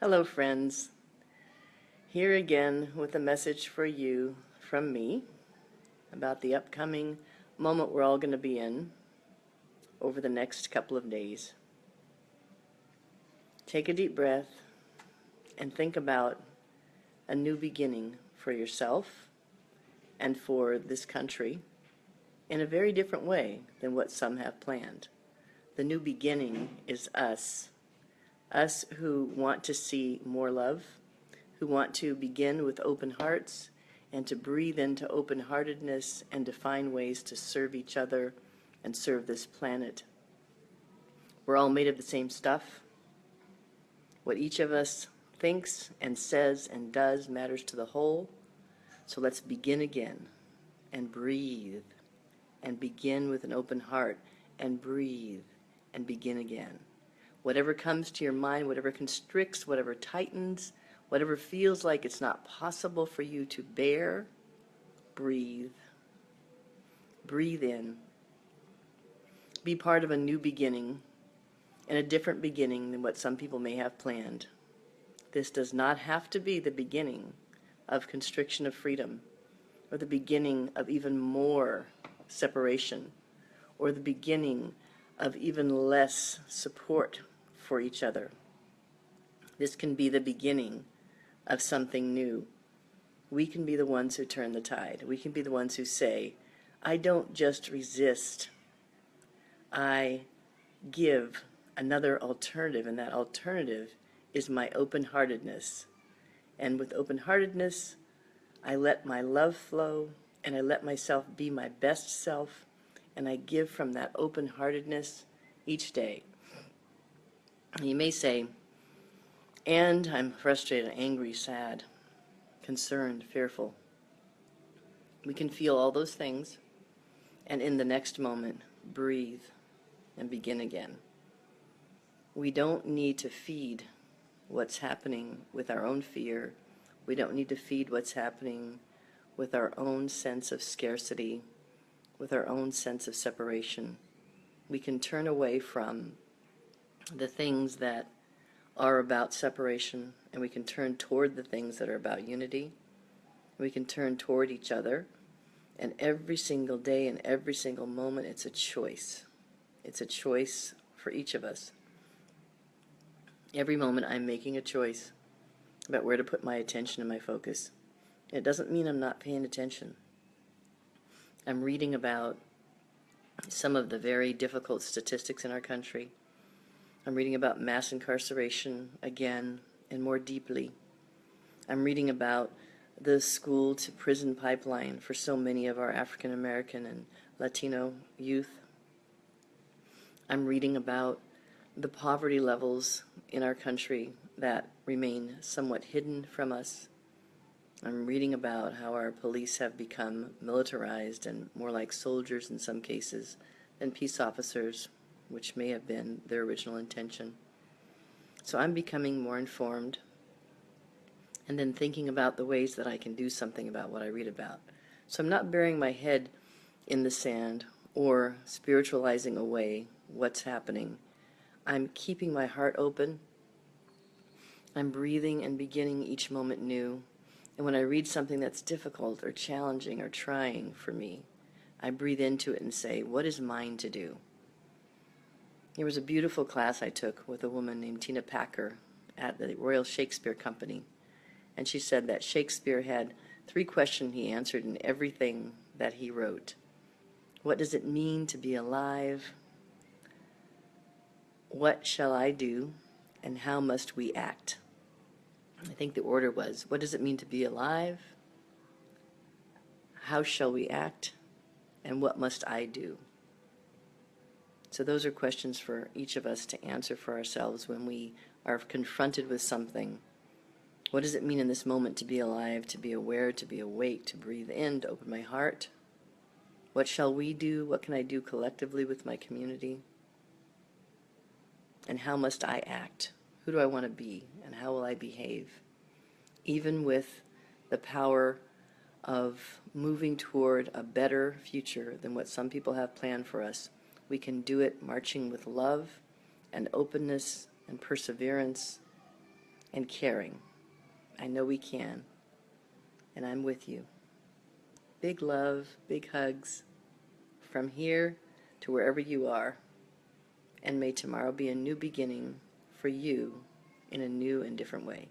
Hello, friends. Here again with a message for you from me about the upcoming moment we're all going to be in over the next couple of days. Take a deep breath and think about a new beginning for yourself and for this country in a very different way than what some have planned. The new beginning is us who want to see more love, who want to begin with open hearts and to breathe into open-heartedness and to find ways to serve each other and serve this planet. We're all made of the same stuff. What each of us thinks and says and does matters to the whole. So let's begin again and breathe and begin with an open heart and breathe and begin again. Whatever comes to your mind, whatever constricts, whatever tightens, whatever feels like it's not possible for you to bear, breathe. Breathe in. Be part of a new beginning and a different beginning than what some people may have planned. This does not have to be the beginning of constriction of freedom, or the beginning of even more separation, or the beginning of even less support for each other. This can be the beginning of something new. We can be the ones who turn the tide. We can be the ones who say, I don't just resist, I give another alternative, and that alternative is my open-heartedness. And with open-heartedness, I let my love flow, and I let myself be my best self, and I give from that open-heartedness each day. You may say, and I'm frustrated, angry, sad, concerned, fearful. We can feel all those things, and in the next moment, breathe and begin again. We don't need to feed what's happening with our own fear. We don't need to feed what's happening with our own sense of scarcity, with our own sense of separation. We can turn away from the things that are about separation, and we can turn toward the things that are about unity. We can turn toward each other, and every single day and every single moment, it's a choice. It's a choice for each of us. Every moment I'm making a choice about where to put my attention and my focus. It doesn't mean I'm not paying attention. I'm reading about some of the very difficult statistics in our country. I'm reading about mass incarceration again and more deeply. I'm reading about the school to prison pipeline for so many of our African American and Latino youth. I'm reading about the poverty levels in our country that remain somewhat hidden from us. I'm reading about how our police have become militarized and more like soldiers in some cases than peace officers, which may have been their original intention. So I'm becoming more informed, and then thinking about the ways that I can do something about what I read about. So I'm not burying my head in the sand or spiritualizing away what's happening. I'm keeping my heart open. I'm breathing and beginning each moment new. And when I read something that's difficult or challenging or trying for me, I breathe into it and say, what is mine to do? There was a beautiful class I took with a woman named Tina Packer at the Royal Shakespeare Company. And she said that Shakespeare had 3 questions he answered in everything that he wrote. What does it mean to be alive? What shall I do? And how must we act? I think the order was, what does it mean to be alive? How shall we act? And what must I do? So those are questions for each of us to answer for ourselves when we are confronted with something. What does it mean in this moment to be alive, to be aware, to be awake, to breathe in, to open my heart? What shall we do? What can I do collectively with my community? And how must I act? Who do I want to be? And how will I behave? Even with the power of moving toward a better future than what some people have planned for us, we can do it marching with love and openness and perseverance and caring. I know we can, and I'm with you. Big love, big hugs, from here to wherever you are, and may tomorrow be a new beginning for you in a new and different way.